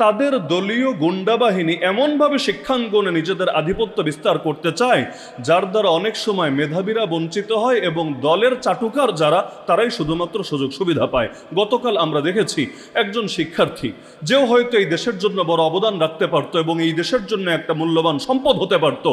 তাদের দলীয় গুন্ডা বাহিনী এমনভাবে শিক্ষাঙ্গনে নিজেদের আধিপত্য বিস্তার করতে চায়, যার দ্বারা অনেক সময় মেধাবীরা বঞ্চিত হয় এবং দলের চাটুকার যারা, তারাই শুধুমাত্র সুযোগ সুবিধা পায়। গতকাল আমরা দেখেছি একজন শিক্ষার্থী, যেও হয়তো এই দেশের জন্য বড় অবদান রাখতে পারত এবং এই দেশের জন্য একটা মূল্যবান সম্পদ হতে পারত,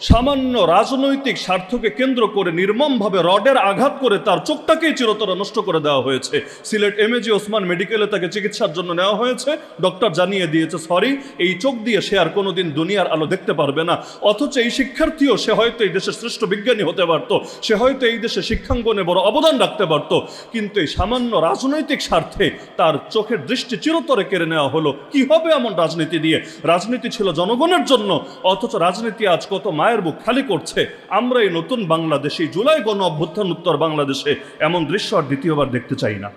সামান্য রাজনৈতিক স্বার্থকে কেন্দ্র করে নির্মমভাবে রডের আঘাত করে তার চোখটাকেই চিরতরে নষ্ট করে দেওয়া হয়েছে। সিলেট এমএজি ওসমান মেডিকেলে তাকে চিকিৎসার জন্য নেওয়া হয়েছে। ডক্টর জানিয়ে দিয়েছে, সরি, এই চোখ দিয়ে সে আর কোনোদিন দুনিয়ার আলো দেখতে পারবে না। অথচ এই শিক্ষার্থীও, সে হয়তো এই দেশের শ্রেষ্ঠ বিজ্ঞানী হতে পারত, সে হয়তো এই দেশে শিক্ষাঙ্গনে বড় অবদান রাখতে পারত, কিন্তু এই সামান্য রাজনৈতিক স্বার্থে তার চোখের দৃষ্টি চিরতরে কেড়ে নেওয়া হলো। কি হবে এমন রাজনীতি দিয়ে? রাজনীতি ছিল জনগণের জন্য, অথচ রাজনীতি আজ কত মায়ের বুক খালি করছে। আমরা এই নতুন বাংলাদেশে, জুলাই গণ অভ্যুত্থান উত্তর বাংলাদেশে এমন দৃশ্য আর দ্বিতীয়বার দেখতে চাই না।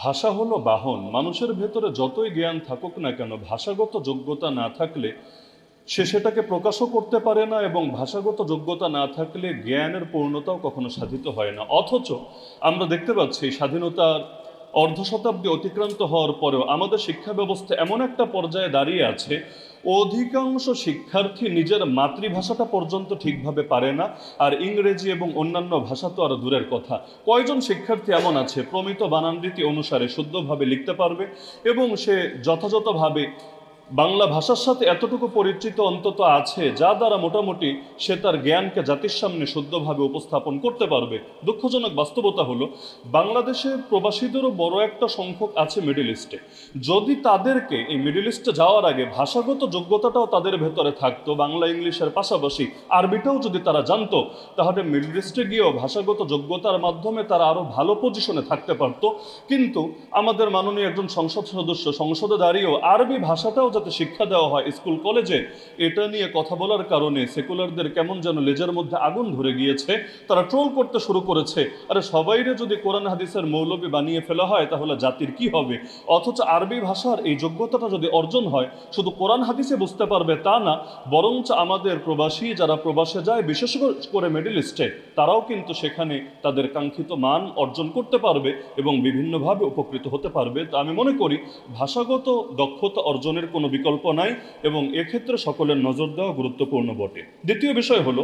ভাষা হলো বাহন। মানুষের ভেতরে যতই জ্ঞান থাকুক না কেন, ভাষাগত যোগ্যতা না থাকলে সে সেটাকে প্রকাশও করতে পারে না, এবং ভাষাগত যোগ্যতা না থাকলে জ্ঞানের পূর্ণতাও কখনো সাধিত হয় না। অথচ আমরা দেখতে পাচ্ছি স্বাধীনতার অর্ধ শতাব্দী অতিক্রান্ত হওয়ার পরেও আমাদের শিক্ষা ব্যবস্থা এমন একটা পর্যায়ে দাঁড়িয়ে আছে, অধিকাংশ শিক্ষার্থী নিজের মাতৃভাষাটা পর্যন্ত ঠিকভাবে পারে না, আর ইংরেজি এবং অন্যান্য ভাষা তো আরো দূরের কথা। কয়জন শিক্ষার্থী এমন আছে প্রমিত বানানরীতি অনুসারে শুদ্ধভাবে লিখতে পারবে এবং সে যথাযথভাবে বাংলা ভাষার সাথে এতটুকু পরিচিত অন্তত আছে, যা দ্বারা মোটামুটি সে তার জ্ঞানকে জাতির সামনে শুদ্ধভাবে উপস্থাপন করতে পারবে? দুঃখজনক বাস্তবতা হলো, বাংলাদেশে প্রবাসীদেরও বড় একটা সংখ্যক আছে মিডল ইস্টে। যদি তাদেরকে এই মিডল ইস্টে যাওয়ার আগে ভাষাগত যোগ্যতাটাও তাদের ভেতরে থাকতো, বাংলা ইংলিশের পাশাপাশি আরবিটাও যদি তারা জানতো, তাহলে মিডল ইস্টে গিয়েও ভাষাগত যোগ্যতার মাধ্যমে তারা আরো ভালো পজিশনে থাকতে পারতো। কিন্তু আমাদের মাননীয় একজন সংসদ সদস্য সংসদে দাঁড়িয়েও আরবি ভাষাটাও যাতে শিক্ষা দেওয়া হয় স্কুল কলেজে, এটা নিয়ে কথা বলার কারণে সেকুলারদের কেমন যেন লেজের মধ্যে আগুন ধরে গিয়েছে। তারা ট্রোল করতে শুরু করেছে, আরে সবাইরে যদি কোরআন হাদিসের মৌলবি বানিয়ে ফেলা হয় তাহলে জাতির কি হবে? অথচ আরবি ভাষার এই যোগ্যতাটা যদি অর্জন হয়, শুধু কোরআন হাদিসে বুঝতে পারবে তা না, বরঞ্চ আমাদের প্রবাসী যারা প্রবাসে যায়, বিশেষ করে মিডল ইস্টে, তারাও কিন্তু সেখানে তাদের কাঙ্ক্ষিত মান অর্জন করতে পারবে এবং বিভিন্নভাবে উপকৃত হতে পারবে। তো আমি মনে করি ভাষাগত দক্ষতা অর্জনের কোনো বিকল্প নাই এবং এক্ষেত্রে সকলের নজর দেওয়া গুরুত্বপূর্ণ বটে। দ্বিতীয় বিষয় হলো,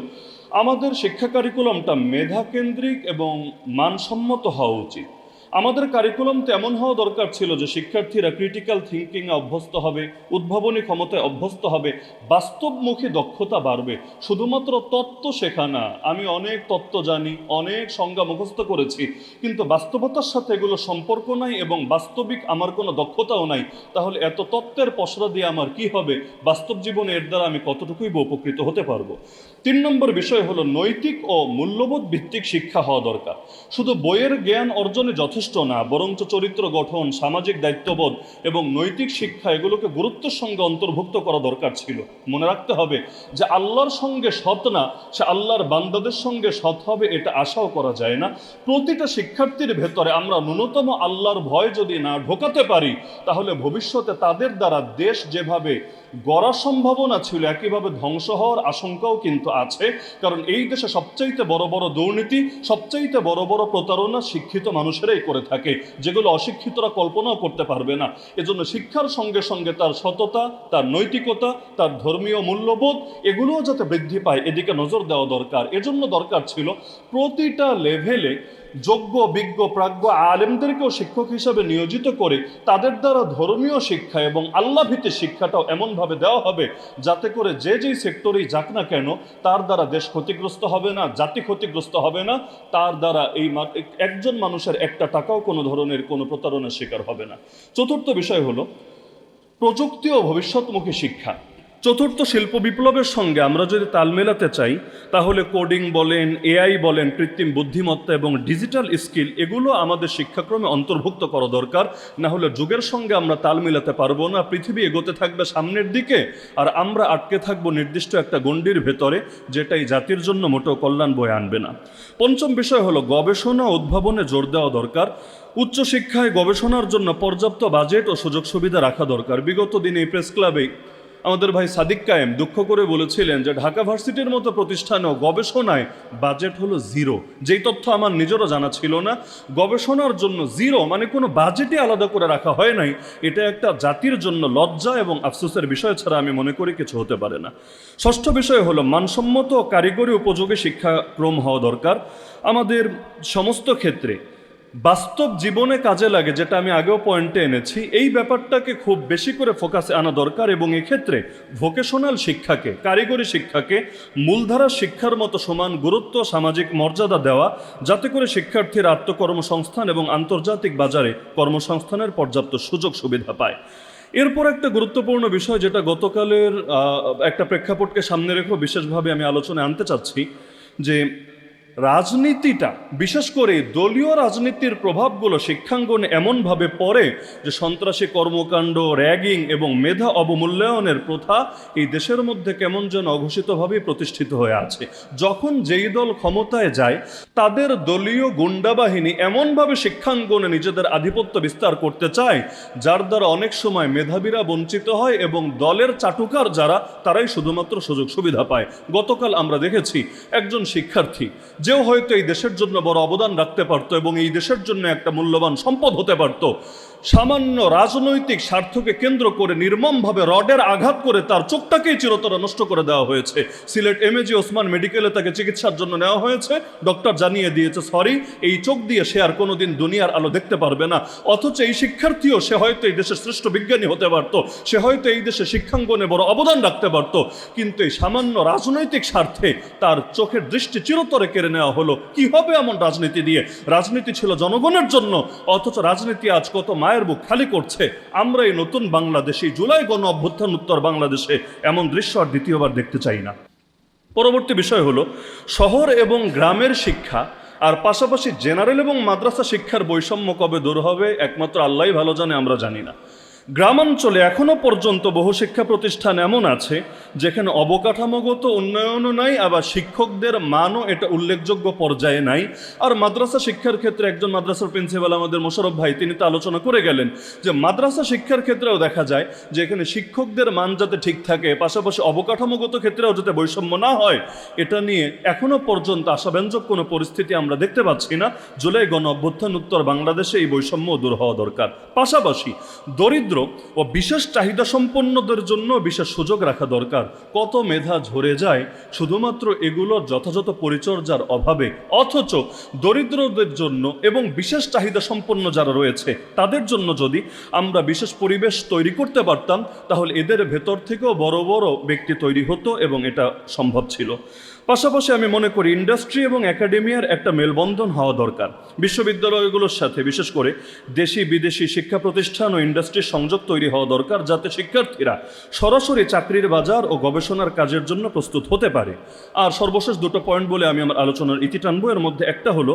আমাদের শিক্ষা কারিকুলামটা মেধা কেন্দ্রিক এবং মানসম্মত হওয়া উচিত। আমাদের কারিকুলাম তো এমন হওয়া দরকার ছিল যে শিক্ষার্থীরা ক্রিটিক্যাল থিঙ্কিংয়ে অভ্যস্ত হবে, উদ্ভাবনী ক্ষমতায় অভ্যস্ত হবে, বাস্তবমুখী দক্ষতা বাড়বে। শুধুমাত্র তত্ত্ব শেখা না, আমি অনেক তত্ত্ব জানি, অনেক সংজ্ঞা মুখস্থ করেছি, কিন্তু বাস্তবতার সাথে এগুলো সম্পর্ক নাই এবং বাস্তবিক আমার কোনো দক্ষতাও নাই, তাহলে এত তত্ত্বের পসরা দিয়ে আমার কি হবে? বাস্তব জীবনে এর দ্বারা আমি কতটুকুই বা উপকৃত হতে পারবো? 3 নম্বর বিষয় হলো, নৈতিক ও মূল্যবোধ ভিত্তিক শিক্ষা হওয়া দরকার। শুধু বইয়ের জ্ঞান অর্জনে যথেষ্ট না, বরঞ্চ চরিত্র গঠন, সামাজিক দায়িত্ববোধ এবং নৈতিক শিক্ষা, এগুলোকে গুরুত্বের সঙ্গে অন্তর্ভুক্ত করা দরকার ছিল। মনে রাখতে হবে যে আল্লাহর সঙ্গে সৎ না, সে আল্লাহর বান্দাদের সঙ্গে সৎ হবে এটা আশাও করা যায় না। প্রতিটা শিক্ষার্থীর ভেতরে আমরা ন্যূনতম আল্লাহর ভয় যদি না ঢোকাতে পারি, তাহলে ভবিষ্যতে তাদের দ্বারা দেশ যেভাবে গড়ার সম্ভাবনা ছিল, একইভাবে ধ্বংস হওয়ার আশঙ্কাও কিন্তু আছে। কারণ এই দেশে সবচাইতে বড় বড় দুর্নীতি, সবচাইতে বড় বড় প্রতারণা শিক্ষিত মানুষেরাই করে থাকে, যেগুলো অশিক্ষিতরা কল্পনাও করতে পারবে না। এজন্য শিক্ষার সঙ্গে সঙ্গে তার সততা, তার নৈতিকতা, তার ধর্মীয় মূল্যবোধ, এগুলোও যাতে বৃদ্ধি পায়, এদিকে নজর দেওয়া দরকার। এজন্য দরকার ছিল প্রতিটা লেভেলে যোগ্য, বিজ্ঞ, প্রাজ্ঞ আলেমদেরকেও শিক্ষক হিসাবে নিয়োজিত করে তাদের দ্বারা ধর্মীয় শিক্ষা এবং আল্লাহভীতির শিক্ষাটাও এমনভাবে দেওয়া হবে যাতে করে যে যেই সেক্টরেই যাক না কেন, তার দ্বারা দেশ ক্ষতিগ্রস্ত হবে না, জাতি ক্ষতিগ্রস্ত হবে না, তার দ্বারা এই একজন মানুষের একটা টাকাও কোনো ধরনের কোনো প্রতারণার শিকার হবে না। চতুর্থ বিষয় হলো প্রযুক্তি ও ভবিষ্যৎমুখী শিক্ষা। চতুর্থ শিল্প বিপ্লবের সঙ্গে আমরা যদি তাল মেলাতে চাই, তাহলে কোডিং বলেন, এআই বলেন, কৃত্রিম বুদ্ধিমত্তা এবং ডিজিটাল স্কিল, এগুলো আমাদের শিক্ষাক্রমে অন্তর্ভুক্ত করা দরকার। না হলে যুগের সঙ্গে আমরা তাল মেলাতে পারবো না। পৃথিবী এগোতে থাকবে সামনের দিকে, আর আমরা আটকে থাকবো নির্দিষ্ট একটা গণ্ডির ভেতরে, যেটাই জাতির জন্য মোটেও কল্যাণ বয়ে আনবে না। পঞ্চম বিষয় হলো গবেষণা ও উদ্ভাবনে জোর দেওয়া দরকার। উচ্চশিক্ষায় গবেষণার জন্য পর্যাপ্ত বাজেট ও সুযোগ সুবিধা রাখা দরকার। বিগত দিনে প্রেস ক্লাবে আমাদের ভাই সাদিক কায়েম দুঃখ করে বলেছিলেন যে ঢাকা ভার্সিটির মতো প্রতিষ্ঠানেও গবেষণায় বাজেট হলো জিরো। যেই তথ্য আমার নিজেরও জানা ছিল না। গবেষণার জন্য জিরো মানে কোনো বাজেটই আলাদা করে রাখা হয় নাই। এটা একটা জাতির জন্য লজ্জা এবং আফসোসের বিষয় ছাড়া আমি মনে করি কিছু হতে পারে না। ষষ্ঠ বিষয় হলো মানসম্মত ও কারিগরি উপযোগী শিক্ষাক্রম হওয়া দরকার। আমাদের সমস্ত ক্ষেত্রে বাস্তব জীবনে কাজে লাগে, যেটা আমি আগেও পয়েন্টে এনেছি, এই ব্যাপারটাকে খুব বেশি করে ফোকাসে আনা দরকার এবং এক্ষেত্রে ভোকেশনাল শিক্ষাকে, কারিগরি শিক্ষাকে মূলধারার শিক্ষার মতো সমান গুরুত্ব, সামাজিক মর্যাদা দেওয়া, যাতে করে শিক্ষার্থীরা আত্মকর্মসংস্থান এবং আন্তর্জাতিক বাজারে কর্মসংস্থানের পর্যাপ্ত সুযোগ সুবিধা পায়। এরপর একটা গুরুত্বপূর্ণ বিষয় যেটা গতকালের একটা প্রেক্ষাপটকে সামনে রেখেও বিশেষভাবে আমি আলোচনায় আনতে চাচ্ছি, যে রাজনীতিটা, বিশেষ করে দলীয় রাজনীতির প্রভাবগুলো শিক্ষাঙ্গনে এমনভাবে পড়ে যে সন্ত্রাসী কর্মকাণ্ড, র্যাগিং এবং মেধা অবমূল্যায়নের প্রথা এই দেশের মধ্যে কেমন যেন অঘোষিতভাবেই প্রতিষ্ঠিত হয়ে আছে। যখন যেই দল ক্ষমতায় যায় তাদের দলীয় গুন্ডাবাহিনী এমনভাবে শিক্ষাঙ্গনে নিজেদের আধিপত্য বিস্তার করতে চায়, যার দ্বারা অনেক সময় মেধাবীরা বঞ্চিত হয় এবং দলের চাটুকার যারা, তারাই শুধুমাত্র সুযোগ সুবিধা পায়। গতকাল আমরা দেখেছি একজন শিক্ষার্থী যেও হয়তো এই দেশের জন্য বড় অবদান রাখতে পারতো এবং এই দেশের জন্য একটা মূল্যবান সম্পদ হতে পারত, সামান্য রাজনৈতিক স্বার্থকে কেন্দ্র করে নির্মমভাবে রডের আঘাত করে তার চোখটাকেই চিরতরে নষ্ট করে দেওয়া হয়েছে। সিলেট এমএজি ওসমান মেডিকেলে তাকে চিকিৎসার জন্য নেওয়া হয়েছে। ডক্টর জানিয়ে দিয়েছে সরি, এই চোখ দিয়ে সে আর কোনোদিন দুনিয়ার আলো দেখতে পারবে না। অথচ এই শিক্ষার্থীও, সে হয়তো এই দেশের শ্রেষ্ঠ বিজ্ঞানী হতে পারত, সে হয়তো এই দেশে শিক্ষাঙ্গনে বড় অবদান রাখতে পারত, কিন্তু এই সামান্য রাজনৈতিক স্বার্থে তার চোখের দৃষ্টি চিরতরে কেড়ে নেওয়া হলো। কি হবে এমন রাজনীতি দিয়ে? রাজনীতি ছিল জনগণের জন্য, অথচ রাজনীতি আজ কত মায়ের বুক খালি করছে। আমরা এই নতুন বাংলাদেশে, জুলাই গণ অভ্যুত্থান উত্তর বাংলাদেশে এমন দৃশ্য আর দ্বিতীয়বার দেখতে চাই না। পরবর্তী বিষয় হলো শহর এবং গ্রামের শিক্ষা আর পাশাপাশি জেনারেল এবং মাদ্রাসা শিক্ষার বৈষম্য কবে দূর হবে একমাত্র আল্লাহই ভালো জানে, আমরা জানি না। গ্রামাঞ্চলে এখনো পর্যন্ত বহু শিক্ষা প্রতিষ্ঠান এমন আছে যেখানে অবকাঠামোগত উন্নয়নও নাই, আবার শিক্ষকদের মানও এটা উল্লেখযোগ্য পর্যায়ে নাই। আর মাদ্রাসা শিক্ষার ক্ষেত্রে একজন মাদ্রাসার প্রিন্সিপাল আমাদের মোশাররফ ভাই, তিনি তো আলোচনা করে গেলেন যে মাদ্রাসা শিক্ষার ক্ষেত্রেও দেখা যায় যে এখানে শিক্ষকদের মান যাতে ঠিক থাকে, পাশাপাশি অবকাঠামোগত ক্ষেত্রেও যাতে বৈষম্য না হয়, এটা নিয়ে এখনো পর্যন্ত আশাব্যঞ্জক কোনো পরিস্থিতি আমরা দেখতে পাচ্ছি না। জুলাই গণ অভ্যুত্থান উত্তর বাংলাদেশে এই বৈষম্য দূর হওয়া দরকার। পাশাপাশি দরিদ্র ও বিশেষ চাহিদা সম্পন্নদের জন্য বিশেষ সুযোগ রাখা দরকার। কত মেধা ঝরে যায় শুধুমাত্র এগুলোর যথাযথ পরিচর্যার অভাবে, অথচ দরিদ্রদের জন্য এবং বিশেষ চাহিদা সম্পন্ন যারা রয়েছে তাদের জন্য যদি আমরা বিশেষ পরিবেশ তৈরি করতে পারতাম, তাহলে এদের ভেতর থেকেও বড় বড় ব্যক্তি তৈরি হতো এবং এটা সম্ভব ছিল। পাশাপাশি আমি মনে করি ইন্ডাস্ট্রি এবং একাডেমিয়ার একটা মেলবন্ধন হওয়া দরকার। বিশ্ববিদ্যালয়গুলোর সাথে বিশেষ করে দেশি বিদেশি শিক্ষা প্রতিষ্ঠান ও ইন্ডাস্ট্রির সংযোগ তৈরি হওয়া দরকার, যাতে শিক্ষার্থীরা সরাসরি চাকরির বাজার ও গবেষণার কাজের জন্য প্রস্তুত হতে পারে। আর সর্বশেষ দুটো পয়েন্ট বলে আমি আমার আলোচনার ইতি টানবো। এর মধ্যে একটা হলো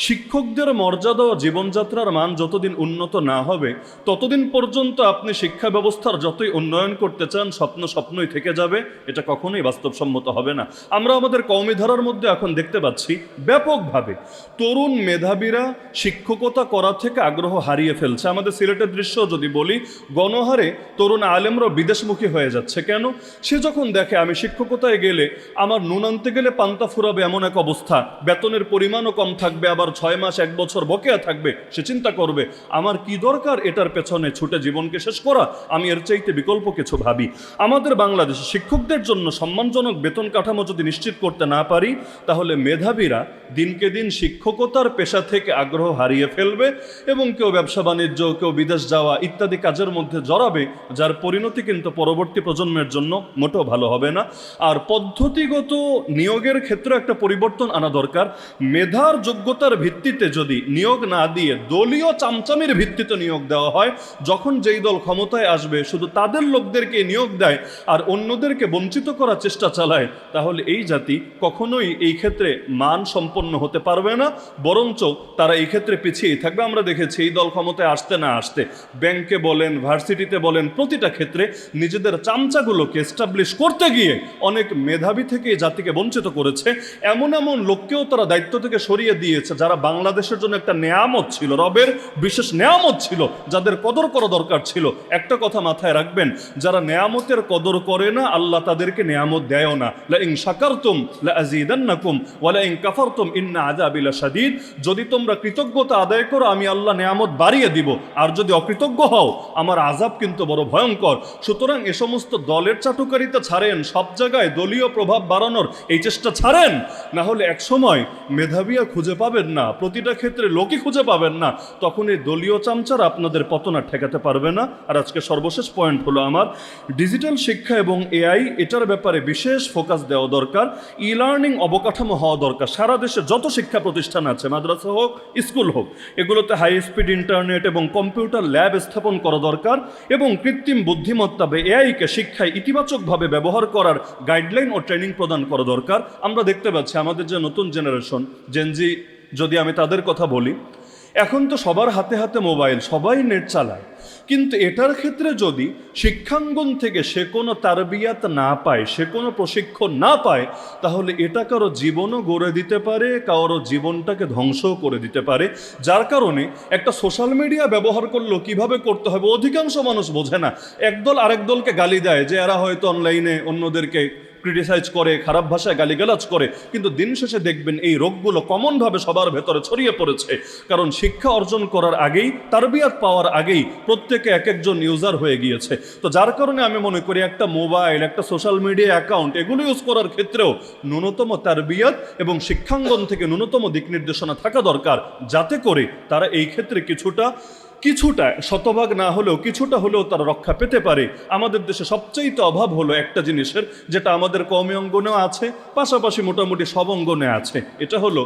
শিক্ষকদের মর্যাদা ও জীবনযাত্রার মান যতদিন উন্নত না হবে ততদিন পর্যন্ত আপনি শিক্ষা ব্যবস্থার যতই উন্নয়ন করতে চান স্বপ্নই থেকে যাবে, এটা কখনোই বাস্তবসম্মত হবে না। আমরা আমাদের কওমি ধারার মধ্যে এখন দেখতে পাচ্ছি ব্যাপকভাবে তরুণ মেধাবীরা শিক্ষকতা করা থেকে আগ্রহ হারিয়ে ফেলছে। আমাদের সিলেটের দৃশ্য যদি বলি, গণহারে তরুণ আলেমরা বিদেশমুখী হয়ে যাচ্ছে। কেন? সে যখন দেখে আমি শিক্ষকতায় গেলে আমার নুন আনতে গেলে পান্তা ফুরাবে এমন এক অবস্থা, বেতনের পরিমাণও কম থাকবে, আবার 6 মাস 1 বছর বকেয়া থাকবে, সে চিন্তা করবে আমার কি দরকার এটার পেছনে ছুটে জীবনকে শেষ করা, আমি এর চাইতে বিকল্প কিছু ভাবি। আমাদের বাংলাদেশে শিক্ষকদের জন্য সম্মানজনক বেতন কাঠামো যদি নিশ্চিত করতে না পারি, তাহলে মেধাবীরা দিনকে দিন শিক্ষকতার পেশা থেকে আগ্রহ হারিয়ে ফেলবে এবং কেউ ব্যবসা বাণিজ্য, কেউ বিদেশ যাওয়া ইত্যাদি কাজের মধ্যে জড়াবে, যার পরিণতি কিন্তু পরবর্তী প্রজন্মের জন্য মোটেও ভালো হবে না। আর পদ্ধতিগত নিয়োগের ক্ষেত্রে একটা পরিবর্তন আনা দরকার। মেধার যোগ্যতার ভিত্তিতে যদি নিয়োগ না দিয়ে দলীয় চামচামির ভিত্তিতে নিয়োগ দেওয়া হয়, যখন যেই দল ক্ষমতায় আসবে শুধু তাদের লোকদেরকে নিয়োগ দেয় আর অন্যদেরকে বঞ্চিত করার চেষ্টা চালায়, তাহলে এই জাতি কখনোই এই ক্ষেত্রে মান সম্পন্ন হতে পারবে না, বরঞ্চ তারা এই ক্ষেত্রে পিছিয়ে থাকবে। আমরা দেখেছি এই দল ক্ষমতায় আসতে না আসতে ব্যাংকে বলেন, বলেন, ভার্সিটিতে বলেন, প্রতিটা ক্ষেত্রে নিজেদের চামচাগুলোকে এস্টাবলিশ করতে গিয়ে অনেক মেধাবী থেকে এই জাতিকে বঞ্চিত করেছে। এমন এমন লোককেও তারা দায়িত্ব থেকে সরিয়ে দিয়েছে যারা বাংলাদেশের জন্য একটা নেয়ামত ছিল, রবের বিশেষ নেয়ামত ছিল, যাদের কদর করা দরকার ছিল। একটা কথা মাথায় রাখবেন, যারা নেয়ামতের কদর করে না, আল্লাহ তাদেরকে নেয়ামত দেয়ও না। লা ইন শাকারতুম লা আযীদান্নাকুম ওয়া লা ইন কাফারতুম ইন্না আযাবি লাশাদীদ। যদি তোমরা কৃতজ্ঞতা আদায় করো আমি আল্লাহ নেয়ামত বাড়িয়ে দিব, আর যদি অকৃতজ্ঞ হও আমার আযাব কিন্তু বড় ভয়ঙ্কর। সুতরাং এ সমস্ত দলের চাটুকারিতা ছাড়েন, সব জায়গায় দলীয় প্রভাব বাড়ানোর এই চেষ্টা ছাড়েন, না হলে এক সময় মেধাবীরা খুঁজে পাবেন না, প্রতিটা ক্ষেত্রে লোকই খুঁজে পাবেন না, তখন এই দলীয় চামচারা আপনাদের পতন আর ঠেকাতে পারবে না। আর আজকে সর্বশেষ পয়েন্ট হলো আমার, ডিজিটাল শিক্ষা এবং এআই, এটার ব্যাপারে বিশেষ ফোকাস দেওয়া দরকার। ই লার্নিং অবকাঠামো হওয়া দরকার। সারা দেশে যত শিক্ষা প্রতিষ্ঠান আছে, মাদ্রাসা হোক স্কুল হোক, এগুলোতে হাই স্পিড ইন্টারনেট এবং কম্পিউটার ল্যাব স্থাপন করা দরকার এবং কৃত্রিম বুদ্ধিমত্তা বা এআইকে শিক্ষায় ইতিবাচকভাবে ব্যবহার করার গাইডলাইন ও ট্রেনিং প্রদান করা দরকার। আমরা দেখতে পাচ্ছি আমাদের যে নতুন জেনারেশন জেনজি, যদি আমি তাদের কথা বলি, এখন তো সবার হাতে হাতে মোবাইল, সবাই নেট চালায়, কিন্তু এটার ক্ষেত্রে যদি শিক্ষাঙ্গন থেকে সে কোনো তারবিয়াত না পায়, সে কোনো প্রশিক্ষণ না পায়, তাহলে এটা কারো জীবনও গড়ে দিতে পারে, কারো জীবনটাকে ধ্বংসও করে দিতে পারে। যার কারণে একটা সোশ্যাল মিডিয়া ব্যবহার করলেও কিভাবে করতে হবে অধিকাংশ মানুষ বোঝে না। একদল আরেক দলকে গালি দেয় যে এরা হয়তো অনলাইনে অন্যদেরকে ক্রিটিসাইজ করে, খারাপ ভাষায় গালিগালাজ করে, কিন্তু দিন শেষে দেখবেন এই রোগগুলো কমনভাবে সবার ভেতরে ছড়িয়ে পড়েছে। কারণ শিক্ষা অর্জন করার আগেই, তারবিয়াত পাওয়ার আগেই প্রত্যেকে এক একজন ইউজার হয়ে গিয়েছে। তো যার কারণে আমি মনে করি একটা মোবাইল, একটা সোশ্যাল মিডিয়া অ্যাকাউন্ট, এগুলো ইউজ করার ক্ষেত্রেও ন্যূনতম তারবিয়াত এবং শিক্ষাঙ্গন থেকে ন্যূনতম দিক নির্দেশনা থাকা দরকার, যাতে করে তারা এই ক্ষেত্রে কিছুটা শতভাগ না হলেও কিছুটা হলেও তারা রক্ষা পেতে পারে। আমাদের দেশে সবচাইতে অভাব হলো একটা জিনিসের, যেটা আমাদের কওমি অঙ্গনেও আছে, পাশাপাশি মোটামুটি সব অঙ্গনে আছে। এটা হলো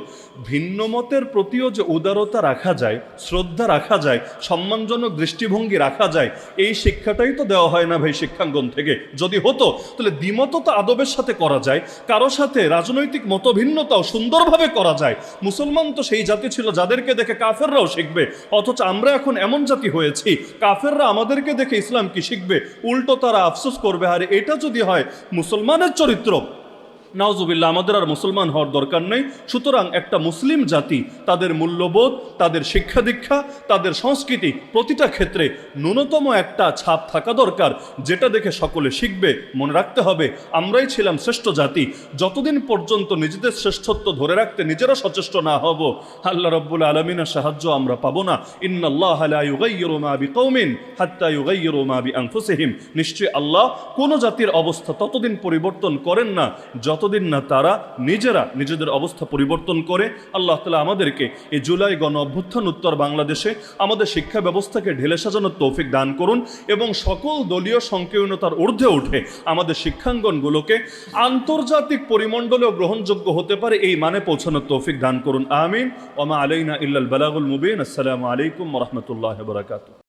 ভিন্ন মতের প্রতিও যে উদারতা রাখা যায়, শ্রদ্ধা রাখা যায়, সম্মানজনক দৃষ্টিভঙ্গি রাখা যায়, এই শিক্ষাটাই তো দেওয়া হয় না ভাই শিক্ষাঙ্গন থেকে। যদি হতো তাহলে দ্বিমত তো আদবের সাথে করা যায়, কারো সাথে রাজনৈতিক মতভিন্নতাও সুন্দরভাবে করা যায়। মুসলমান তো সেই জাতি ছিল যাদেরকে দেখে কাফেররাও শিখবে, অথচ আমরা এখন এমন জাতি হয়েছি, কাফেররা আমাদেরকে দেখে ইসলাম কি শিখবে, উল্টো তারা আফসোস করবে। আর এটা যদি হয় মুসলমানের চরিত্র, নাউজুবিল্লাহ, আমাদের আর মুসলমান হওয়ার দরকার নেই। সুতরাং একটা মুসলিম জাতি তাদের মূল্যবোধ, তাদের শিক্ষা দীক্ষা, তাদের সংস্কৃতি, প্রতিটা ক্ষেত্রে ন্যূনতম একটা ছাপ থাকা দরকার, যেটা দেখে সকলে শিখবে। মনে রাখতে হবে আমরাই ছিলাম শ্রেষ্ঠ জাতি। যতদিন পর্যন্ত নিজেদের শ্রেষ্ঠত্ব ধরে রাখতে নিজেরা সচেষ্ট না হব, আল্লাহ রাব্বুল আলামিনের সাহায্য আমরা পাবো না। ইন্নাল্লাহা লা ইউগাইয়িরু মা বিকওমিন হাত্তা ইউগাইয়িরু মা বিআনফুসিহিম। নিশ্চয়ই আল্লাহ কোন জাতির অবস্থা ততদিন পরিবর্তন করেন না যতদিন না তারা নিজেরা নিজেদের অবস্থা পরিবর্তন করে। আল্লাহ তাআলা আমাদেরকে এই জুলাই গণ অভ্যুত্থান উত্তর বাংলাদেশে আমাদের শিক্ষা ব্যবস্থাকে ঢেলে সাজানোর তৌফিক দান করুন এবং সকল দলীয় সংকীর্ণতার ঊর্ধ্বে উঠে আমাদের শিক্ষাঙ্গনগুলোকে আন্তর্জাতিক পরিমণ্ডলেও গ্রহণযোগ্য হতে পারে এই মানে পৌঁছানোর তৌফিক দান করুন। আমিন। ওয়া মা আলাইনা ইল্লাল বালাগুল মুবিন। আসসালামু আলাইকুম ওয়া রাহমাতুল্লাহি ওয়া বারাকাতুহু।